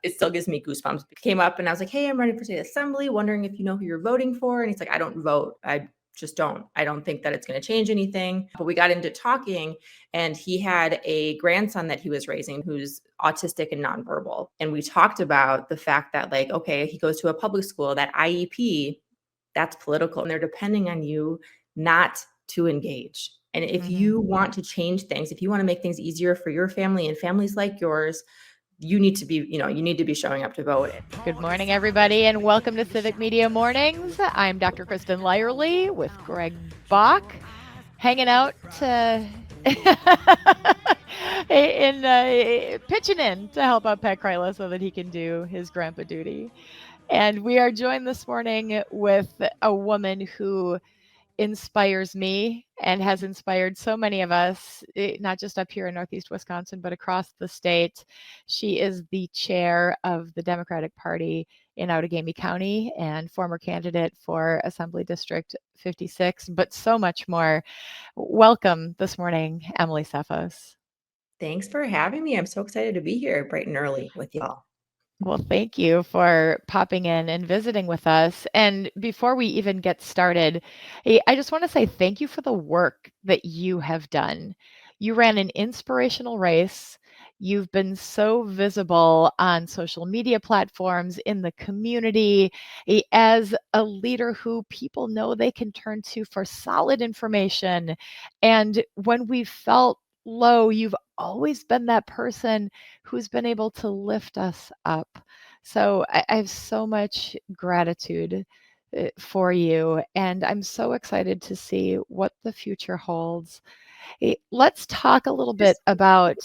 it still gives me goosebumps. It came up and I was like, hey, I'm running for state assembly, wondering if you know who you're voting for. And he's like, I don't vote. I just don't. I don't think that it's going to change anything. But we got into talking, and he had a grandson that he was raising who's autistic and nonverbal. And we talked about the fact that, like, okay, he goes to a public school, that IEP, that's political, and they're depending on you not to engage. And if you want to change things, if you want to make things easier for your family and families like yours, you need to be showing up to vote. Good morning, everybody, and welcome to Civic Media Mornings. I'm Dr. Kristen Lyerly with Greg Bach, hanging out pitching in to help out Pat Kryla so that he can do his grandpa duty. And we are joined this morning with a woman who inspires me and has inspired so many of us, not just up here in Northeast Wisconsin, but across the state. She is the chair of the Democratic Party in Outagamie County and former candidate for Assembly District 56, but so much more. Welcome this morning, Emily Tseffos. Thanks for having me. I'm so excited to be here bright and early with y'all. Well, thank you for popping in and visiting with us. And before we even get started, I just want to say thank you for the work that you have done. You ran an inspirational race. You've been so visible on social media platforms, in the community, as a leader who people know they can turn to for solid information. And when we felt low, you've always been that person who's been able to lift us up. So I have so much gratitude for you, and I'm so excited to see what the future holds. Let's talk a little bit about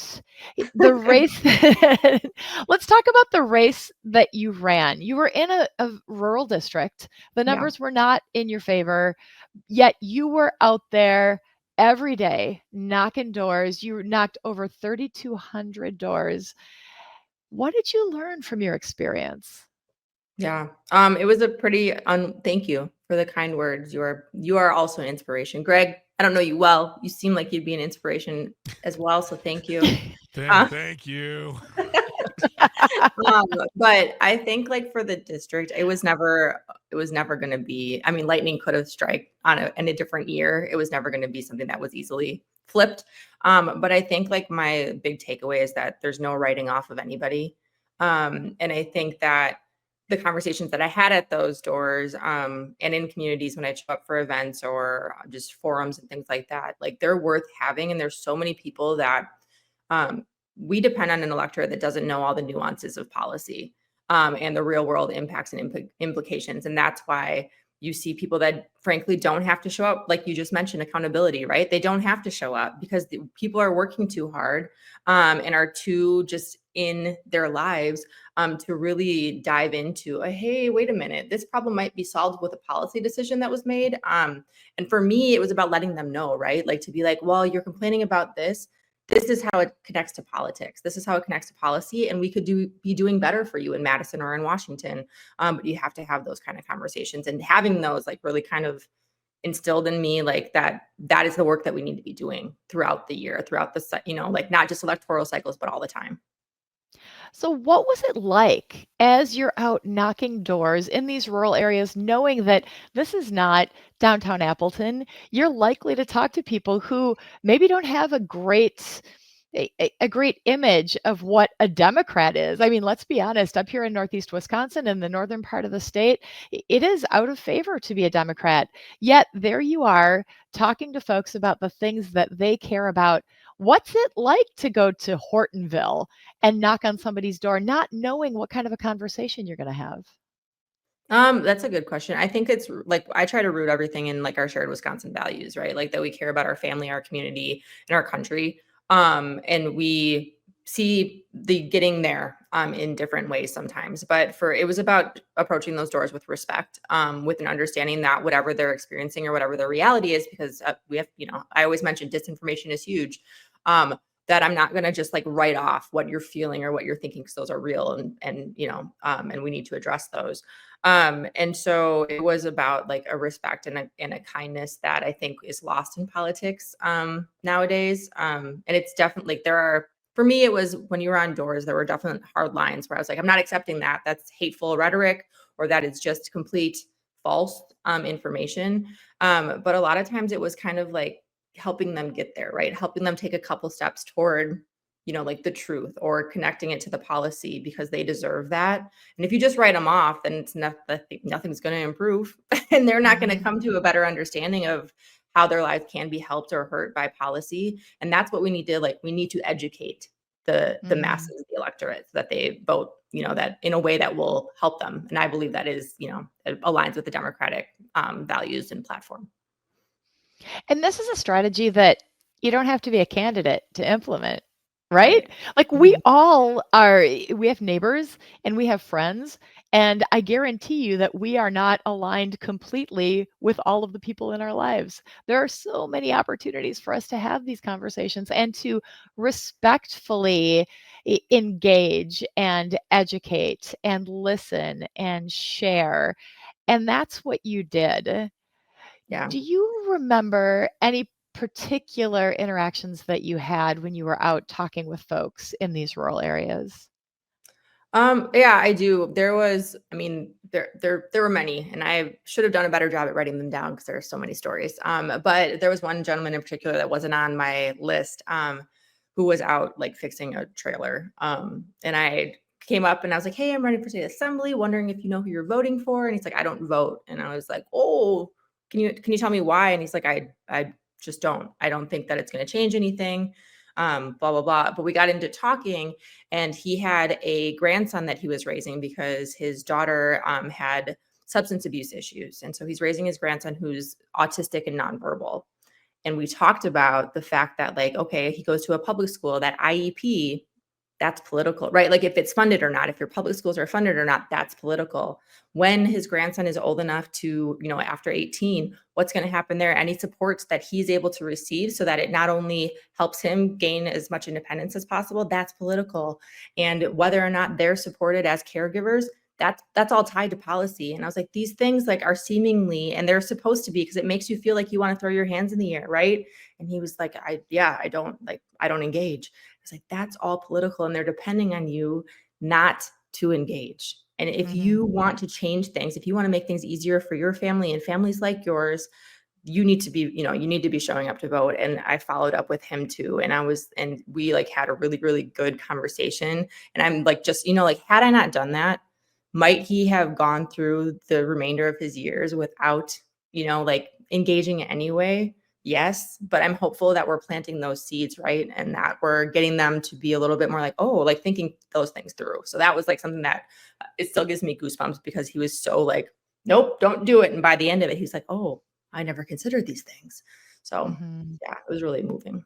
the race. Let's talk about the race that you ran. You were in a rural district. The numbers were not in your favor, yet you were out there every day knocking doors. You knocked over 3,200 doors. What did you learn from your experience? Yeah. It was a pretty thank you for the kind words. You are also an inspiration. Greg, I don't know you well. You seem like you'd be an inspiration as well, so thank you. Thank you. But I think, like, for the district, it was never going to be, I mean, lightning could have struck in a different year. It was never going to be something that was easily flipped. But I think, like, my big takeaway is that there's no writing off of anybody. And I think that the conversations that I had at those doors, and in communities when I show up for events or just forums and things like that, like, they're worth having. And there's so many people that, we depend on an electorate that doesn't know all the nuances of policy, and the real world impacts and implications. And that's why you see people that frankly don't have to show up. Like you just mentioned, accountability, right? They don't have to show up because the people are working too hard, and are too just in their lives, to really dive into hey, wait a minute, this problem might be solved with a policy decision that was made. And for me, it was about letting them know, right? Like, to be like, well, you're complaining about this. This is how it connects to politics. This is how it connects to policy. And we could be doing better for you in Madison or in Washington. But you have to have those kind of conversations, and having those, like, really kind of instilled in me, like, that is the work that we need to be doing throughout the year, throughout the, like, not just electoral cycles, but all the time. So what was it like as you're out knocking doors in these rural areas, knowing that this is not downtown Appleton? You're likely to talk to people who maybe don't have a great image of what a Democrat is. I mean, let's be honest, up here in Northeast Wisconsin, in the northern part of the state, it is out of favor to be a Democrat. Yet there you are talking to folks about the things that they care about. What's it like to go to Hortonville and knock on somebody's door, not knowing what kind of a conversation you're going to have? That's a good question. I think it's like, I try to root everything in, like, our shared Wisconsin values, right? Like, that we care about our family, our community, and our country. And we see the getting there in different ways sometimes. But it was about approaching those doors with respect, with an understanding that whatever they're experiencing or whatever their reality is, because we have, I always mention disinformation is huge. That I'm not going to just, like, write off what you're feeling or what you're thinking, because those are real, and we need to address those. And so it was about, like, a respect and a kindness that I think is lost in politics nowadays. And it's definitely, there are for me, it was when you were on doors, there were definite hard lines where I was like, I'm not accepting that. That's hateful rhetoric, or that is just complete false information. But a lot of times it was kind of like helping them get there, right? Helping them take a couple steps toward, like the truth, or connecting it to the policy because they deserve that. And if you just write them off, then it's nothing's going to improve and they're not going to Mhm. come to a better understanding of how their lives can be helped or hurt by policy. And that's what we need to we need to educate the Mhm. masses, the electorate, so that they vote, that in a way that will help them. And I believe that is, it aligns with the Democratic values and platform. And this is a strategy that you don't have to be a candidate to implement, right? Right. Like Mhm. we have neighbors and we have friends, and I guarantee you that we are not aligned completely with all of the people in our lives. There are so many opportunities for us to have these conversations and to respectfully engage and educate and listen and share. And that's what you did. Yeah. Do you remember any particular interactions that you had when you were out talking with folks in these rural areas? Yeah, I do. There were many, and I should have done a better job at writing them down because there are so many stories. But there was one gentleman in particular that wasn't on my list, who was out like fixing a trailer. And I came up and I was like, "Hey, I'm running for state assembly, wondering if you know who you're voting for." And he's like, "I don't vote." And I was like, "Oh, can you tell me why?" And he's like, "I just don't. I don't think that it's going to change anything." Blah blah blah. But we got into talking, and he had a grandson that he was raising because his daughter had substance abuse issues, and so he's raising his grandson who's autistic and nonverbal. And we talked about the fact that, like, okay, he goes to a public school, that IEP, that's political, right? Like, if it's funded or not, if your public schools are funded or not, that's political. When his grandson is old enough to, after 18, what's going to happen there? Any supports that he's able to receive so that it not only helps him gain as much independence as possible, that's political. And whether or not they're supported as caregivers, that's all tied to policy. And I was like, these things like are seemingly, and they're supposed to be, because it makes you feel like you want to throw your hands in the air, right? And he was like, I don't engage. It's like, that's all political, and they're depending on you not to engage. And if Mhm. you want to change things, if you want to make things easier for your family and families like yours, you need to be, you need to be showing up to vote. And I followed up with him too. And we like had a really, really good conversation. And I'm like, just, like, had I not done that, might he have gone through the remainder of his years without, like engaging anyway? Yes, but I'm hopeful that we're planting those seeds, right? And that we're getting them to be a little bit more like, oh, like thinking those things through. So that was like something that it still gives me goosebumps, because he was so like, nope, don't do it. And by the end of it, he's like, oh, I never considered these things. So Mhm. yeah, it was really moving.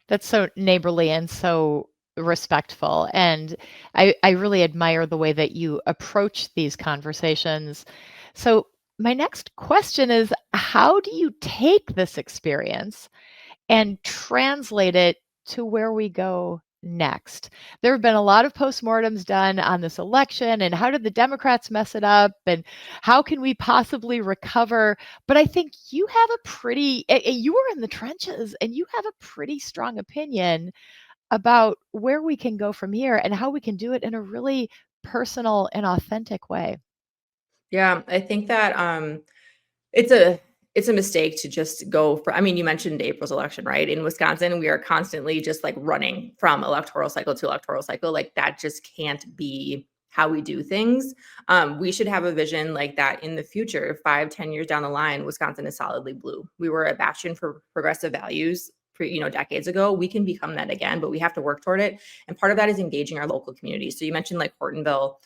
That's so neighborly and so respectful. And I really admire the way that you approach these conversations. So, my next question is, how do you take this experience and translate it to where we go next? There have been a lot of postmortems done on this election and how did the Democrats mess it up and how can we possibly recover? But I think you have a you were in the trenches and you have a pretty strong opinion about where we can go from here and how we can do it in a really personal and authentic way. Yeah, I think that it's a it's a mistake to just go for, I mean, you mentioned April's election, right? In Wisconsin, we are constantly just like running from electoral cycle to electoral cycle. Like, that just can't be how we do things. We should have a vision like that in the future, 5, 10 years down the line, Wisconsin is solidly blue. We were a bastion for progressive values decades ago. We can become that again, but we have to work toward it. And part of that is engaging our local communities. So you mentioned like Hortonville.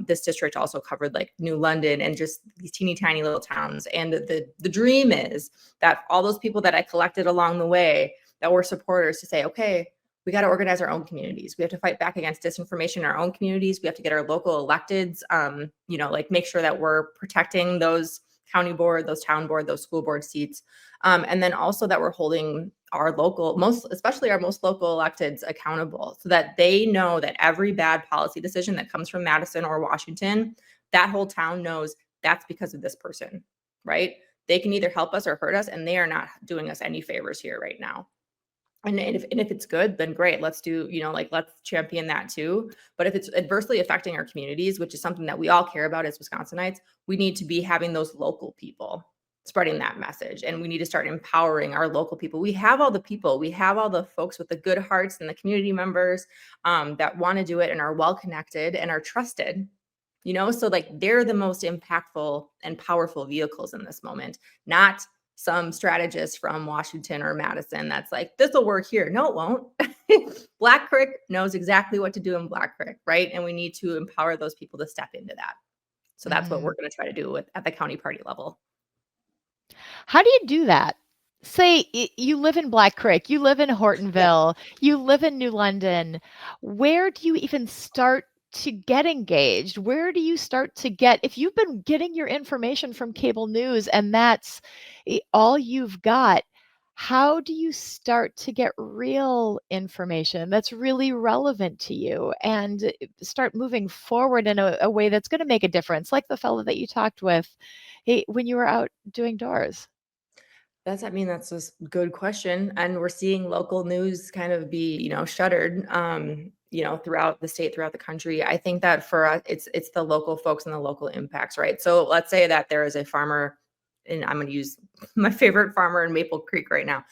This district also covered like New London and just these teeny tiny little towns. And the dream is that all those people that I collected along the way that were supporters to say, okay, we got to organize our own communities. We have to fight back against disinformation in our own communities. We have to get our local electeds, like make sure that we're protecting those county board, those town board, those school board seats. And then also that we're holding our especially our most local electeds accountable, so that they know that every bad policy decision that comes from Madison or Washington, that whole town knows that's because of this person, right? They can either help us or hurt us, and they are not doing us any favors here right now. And if it's good, then great. Let's do, like, let's champion that too. But if it's adversely affecting our communities, which is something that we all care about as Wisconsinites, we need to be having those local people spreading that message. And we need to start empowering our local people. We have all the people, we have all the folks with the good hearts and the community members that want to do it and are well connected and are trusted. So like they're the most impactful and powerful vehicles in this moment, not some strategist from Washington or Madison that's like, this will work here. No, it won't. Black Creek knows exactly what to do in Black Creek, right? And we need to empower those people to step into that. So that's what we're going to try to do at the county party level. How do you do that? Say you live in Black Creek, you live in Hortonville, you live in New London. Where do you even start to get engaged? Where do you start to get, if you've been getting your information from cable news and that's all you've got, how do you start to get real information that's really relevant to you and start moving forward in a way that's going to make a difference, like the fellow that you talked with when you were out doing doors? That's a good question. And we're seeing local news kind of be, shuttered, throughout the state, throughout the country. I think that for us, it's the local folks and the local impacts, right? So let's say that there is a farmer, and I'm going to use my favorite farmer in Maple Creek right now,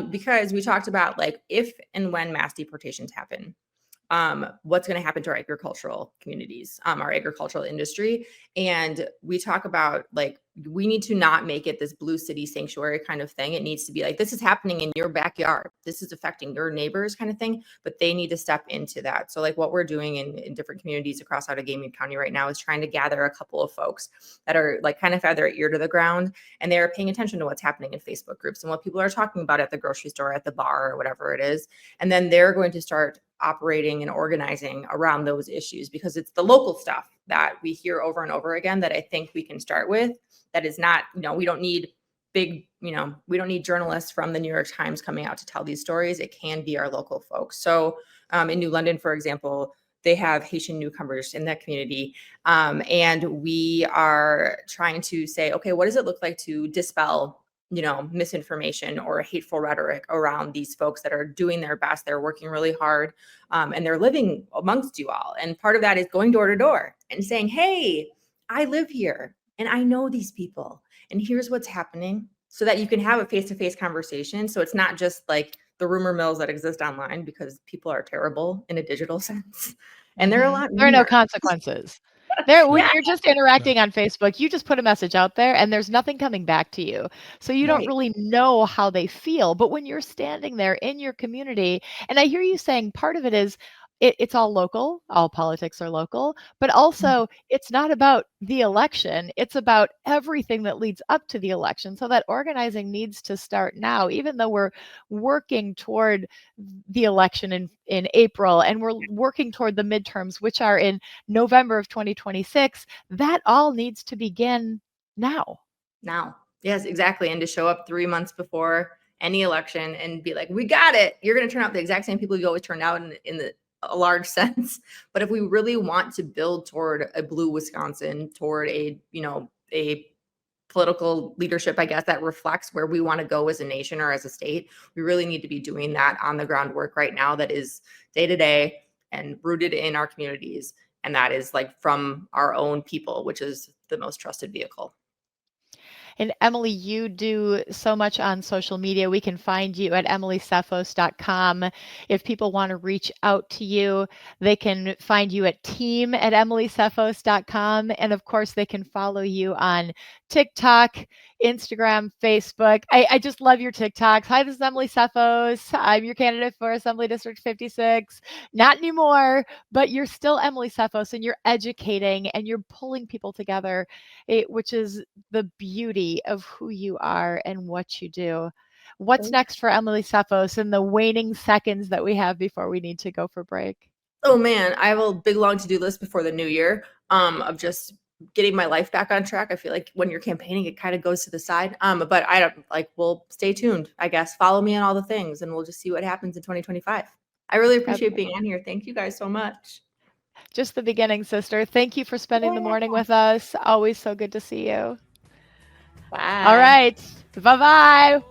because we talked about like if and when mass deportations happen, what's going to happen to our agricultural communities, our agricultural industry. And we talk about like, we need to not make it this blue city sanctuary kind of thing. It needs to be like, this is happening in your backyard. This is affecting your neighbors kind of thing, but they need to step into that. So like what we're doing in different communities across Outagamie County right now is trying to gather a couple of folks that are like kind of have their ear to the ground and they're paying attention to what's happening in Facebook groups and what people are talking about at the grocery store, at the bar, or whatever it is. And then they're going to start operating and organizing around those issues because it's the local stuff that we hear over and over again that I think we can start with. That is not, we don't need we don't need journalists from the New York Times coming out to tell these stories. It can be our local folks. So in New London, for example, they have Haitian newcomers in that community. And we are trying to say, okay, what does it look like to dispel misinformation or hateful rhetoric around these folks that are doing their best. They're working really hard and they're living amongst you all. And part of that is going door to door and saying, hey, I live here and I know these people and here's what's happening, so that you can have a face-to-face conversation. So it's not just like the rumor mills that exist online, because people are terrible in a digital sense. And they're a lot There are no meaner. consequences. When Yeah. you're just interacting on Facebook, you just put a message out there and there's nothing coming back to you. So you don't Right. really know how they feel. But when you're standing there in your community, and I hear you saying part of it is it's all local, all politics are local, but also it's not about the election. It's about everything that leads up to the election. So that organizing needs to start now, even though we're working toward the election in April and we're working toward the midterms, which are in November of 2026, that all needs to begin now. Now. Yes, exactly. And to show up 3 months before any election and be like, we got it. You're going to turn out the exact same people you always turn out in a large sense. But if we really want to build toward a blue Wisconsin, toward a political leadership, I guess, that reflects where we want to go as a nation or as a state, we really need to be doing that on the ground work right now that is day to day and rooted in our communities. And that is like from our own people, which is the most trusted vehicle. And Emily, you do so much on social media. We can find you at emilytseffos.com. If people want to reach out to you, they can find you at team@emilytseffos.com. And of course, they can follow you on TikTok, Instagram, Facebook. I just love your TikToks. Hi, this is Emily Tseffos. I'm your candidate for Assembly District 56. Not anymore, but you're still Emily Tseffos and you're educating and you're pulling people together, which is the beauty of who you are and what you do. What's next for Emily Tseffos in the waning seconds that we have before we need to go for break? Oh man, I have a big long to-do list before the new year of just getting my life back on track. I feel like when you're campaigning, it kind of goes to the side. But I don't like, we'll stay tuned, I guess. Follow me on all the things and we'll just see what happens in 2025. I really appreciate being on here. Thank you guys so much. Just the beginning, sister. Thank you for spending the morning with us. Always so good to see you. Bye. All right. Bye-bye.